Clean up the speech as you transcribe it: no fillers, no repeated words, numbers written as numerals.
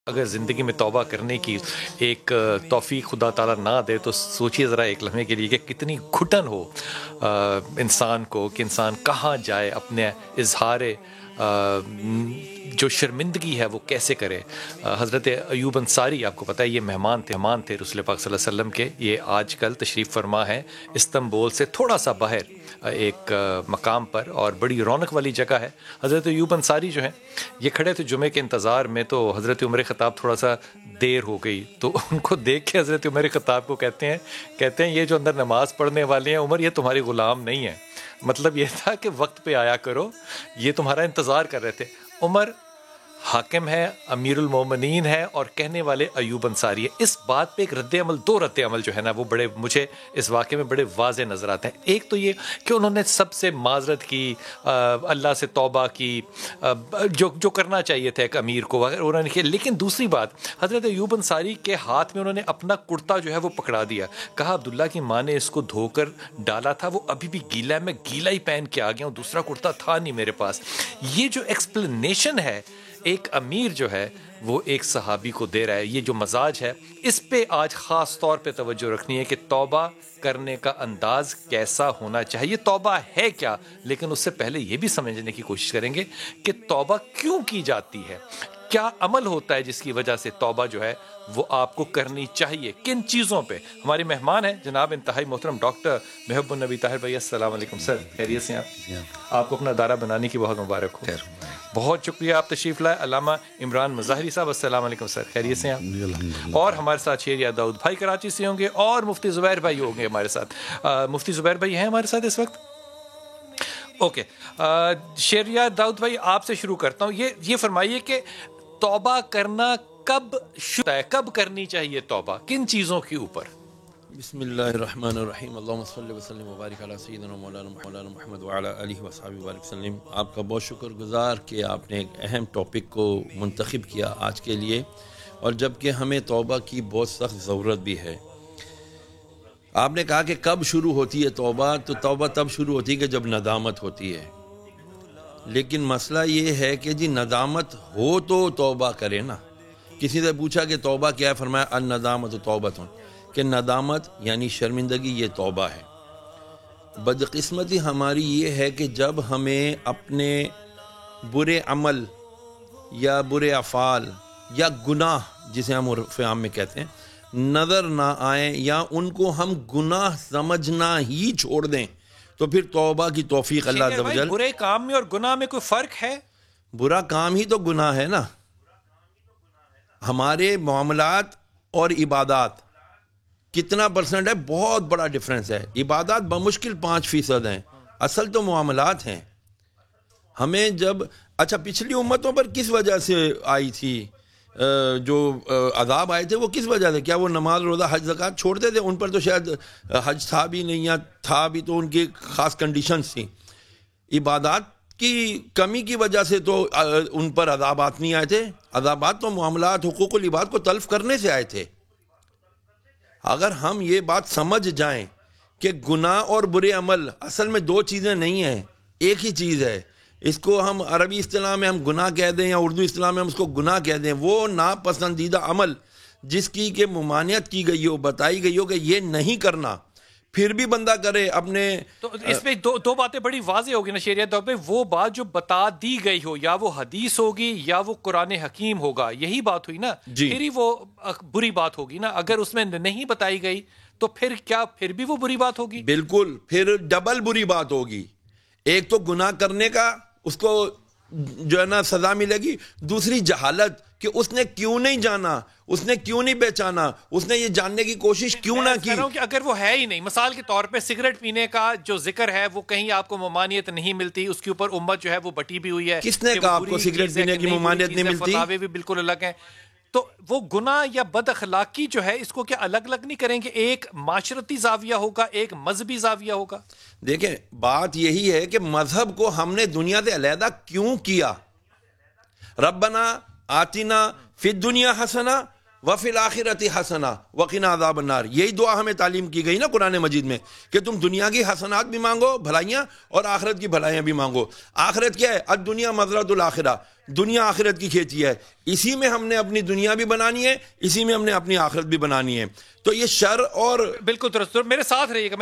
اگر زندگی میں توبہ کرنے کی ایک توفیق خدا تعالیٰ نہ دے تو سوچیے ذرا ایک لمحے کے لیے کہ کتنی گھٹن ہو انسان کو کہ انسان کہاں جائے، اپنے اظہار جو شرمندگی ہے وہ کیسے کرے۔ حضرت ایوب انصاری، آپ کو پتہ ہے یہ مہمان تھے رسول پاک صلی اللہ علیہ وسلم کے۔ یہ آج کل تشریف فرما ہے استنبول سے تھوڑا سا باہر ایک مقام پر، اور بڑی رونق والی جگہ ہے۔ حضرت ایوب انصاری جو ہیں یہ کھڑے تھے جمعے کے انتظار میں، تو حضرت عمر خطاب تھوڑا سا دیر ہو گئی، تو ان کو دیکھ کے حضرت عمر خطاب کو کہتے ہیں یہ جو اندر نماز پڑھنے والے ہیں عمر، یہ تمہارے غلام نہیں ہیں۔ مطلب یہ تھا کہ وقت پہ آیا کرو، یہ تمہارا انتظار کر رہے تھے۔ عمر حاکم ہے، امیر المومنین ہے، اور کہنے والے ایوب انصاری ہے۔ اس بات پہ ایک دو رد عمل جو ہے نا وہ بڑے مجھے اس واقعے میں بڑے واضح نظر آتے ہیں۔ ایک تو یہ کہ انہوں نے سب سے معذرت کی، اللہ سے توبہ کی، جو کرنا چاہیے تھا ایک امیر کو انہوں نے کیا۔ لیکن دوسری بات، حضرت ایوب انصاری کے ہاتھ میں انہوں نے اپنا کرتا جو ہے وہ پکڑا دیا، کہا عبداللہ کی ماں نے اس کو دھو کر ڈالا تھا، وہ ابھی بھی گیلا ہے، میں گیلا ہی پہن کے آ گیا ہوں، دوسرا کرتا تھا نہیں میرے پاس۔ یہ جو ایکسپلینیشن ہے ایک امیر جو ہے وہ ایک صحابی کو دے رہا ہے، یہ جو مزاج ہے اس پہ آج خاص طور پہ توجہ رکھنی ہے کہ توبہ کرنے کا انداز کیسا ہونا چاہیے، توبہ ہے کیا، لیکن اس سے پہلے یہ بھی سمجھنے کی کوشش کریں گے کہ توبہ کیوں کی جاتی ہے، کیا عمل ہوتا ہے جس کی وجہ سے توبہ جو ہے وہ آپ کو کرنی چاہیے، کن چیزوں پہ۔ ہمارے مہمان ہیں جناب انتہائی محترم ڈاکٹر محب النبی طاہر بھائی، السلام علیکم سر، خیریت سے ہیں آپ کو اپنا دارہ بنانے کی بہت مبارک ہو۔ بہت شکریہ آپ تشریف لائے۔ علامہ عمران مظاہری صاحب، السلام علیکم سر، خیریت سے ہیں؟ اور ہمارے ساتھ شیریہ داؤد بھائی کراچی سے ہوں گے، اور مفتی زبیر بھائی ہوں گے ہمارے ساتھ۔ مفتی زبیر بھائی ہیں ہمارے ساتھ اس وقت؟ اوکے، شیریہ داؤد بھائی آپ سے شروع کرتا ہوں، یہ فرمائیے کہ توبہ کرنا کب شروع ہے، کب کرنی چاہیے توبہ، کن چیزوں کے اوپر؟ بسم اللہ الرحمن الرحیم، اللہم صلی وسلم وبارک علی سیدنا مولانا محمد وعلی آلہ وصحبہ وبارک وسلم۔ آپ کا بہت شکر گزار کہ آپ نے ایک اہم ٹاپک کو منتخب کیا آج کے لیے، اور جبکہ ہمیں توبہ کی بہت سخت ضرورت بھی ہے۔ آپ نے کہا کہ کب شروع ہوتی ہے توبہ، تو توبہ تب شروع ہوتی ہے کہ جب ندامت ہوتی ہے، لیکن مسئلہ یہ ہے کہ جی ندامت ہو تو توبہ کرے نا۔ کسی سے پوچھا کہ توبہ کیا ہے، فرمایا الندامت توبۃ، کہ ندامت یعنی شرمندگی یہ توبہ ہے۔ بدقسمتی ہماری یہ ہے کہ جب ہمیں اپنے برے عمل یا برے افعال یا گناہ جسے ہم عرف عام میں کہتے ہیں نظر نہ آئیں، یا ان کو ہم گناہ سمجھنا ہی چھوڑ دیں، تو پھر توبہ کی توفیق اللہ عز و جل۔ برے کام میں اور گناہ میں کوئی فرق ہے؟ برا کام ہی تو گناہ ہے نا۔ ہمارے معاملات اور عبادات کتنا پرسنٹ ہے، بہت بڑا ڈفرنس ہے۔ عبادات بمشکل 5% ہیں، اصل تو معاملات ہیں۔ ہمیں جب پچھلی امتوں پر کس وجہ سے آئی تھی جو عذاب آئے تھے، وہ کس وجہ سے؟ کیا وہ نماز روزہ حج زکوٰۃ چھوڑتے تھے؟ ان پر تو شاید حج تھا بھی نہیں، یا تھا بھی تو ان کی خاص کنڈیشنز تھیں۔ عبادات کی کمی کی وجہ سے تو ان پر عذابات نہیں آئے تھے، عذابات تو معاملات حقوق العباد کو تلف کرنے سے آئے تھے۔ اگر ہم یہ بات سمجھ جائیں کہ گناہ اور برے عمل اصل میں دو چیزیں نہیں ہیں، ایک ہی چیز ہے، اس کو ہم عربی اصطلاح میں ہم گناہ کہہ دیں یا اردو اصطلاح میں ہم اس کو گناہ کہہ دیں، وہ ناپسندیدہ عمل جس کی کہ ممانعت کی گئی ہو، بتائی گئی ہو کہ یہ نہیں کرنا، پھر بھی بندہ کرے اپنے۔ تو اس میں دو باتیں بڑی واضح ہوگی نا شریعت طور پہ، وہ بات جو بتا دی گئی ہو، یا وہ حدیث ہوگی یا وہ قرآن حکیم ہوگا، یہی بات ہوئی نا جی۔ پھر ہی وہ بری بات ہوگی نا۔ اگر اس میں نہیں بتائی گئی تو پھر کیا، پھر بھی وہ بری بات ہوگی؟ بالکل، پھر ڈبل بری بات ہوگی۔ ایک تو گناہ کرنے کا اس کو جو ہے نا سزا ملے گی، دوسری جہالت کہ اس نے کیوں نہیں جانا، اس نے کیوں نہیں پہچانا، اس نے یہ جاننے کی کوشش کیوں نہ کی۔ کہ اگر وہ ہے ہی نہیں، مثال کے طور پہ سگریٹ پینے کا جو ذکر ہے وہ کہیں آپ کو ممانعت نہیں ملتی، اس کے اوپر امت جو ہے وہ بٹی بھی ہوئی ہے۔ کس نے کہا آپ کو سگریٹ پینے کی ممانعت نہیں ملتی؟ فتاوے بھی بالکل الگ ہیں۔ تو وہ گناہ یا بد اخلاقی جو ہے اس کو کیا الگ الگ نہیں کریں گے؟ ایک معاشرتی زاویہ ہوگا، ایک مذہبی زاویہ ہوگا۔ دیکھیں بات یہی ہے کہ مذہب کو ہم نے دنیا سے علیحدہ کیوں کیا؟ ربنا آتنا فی الدنیا حسنہ وفی الآخرۃ حسنہ وقنا عذاب النار، یہی دعا ہمیں تعلیم کی گئی نا قرآن مجید میں، کہ تم دنیا کی حسنات بھی مانگو، بھلائیاں، اور آخرت کی بھلائیاں بھی مانگو۔ آخرت کیا ہے؟ الدنیا مزرعۃ الآخرہ، دنیا آخرت کی کھیتی ہے. اسی میں ہم نے اپنی دنیا بھی بنانی ہے, اسی میں ہم نے اپنی آخرت بھی بنانی ہے. تو یہ شر اور بالکل درست. میرے ساتھ رہیے گا,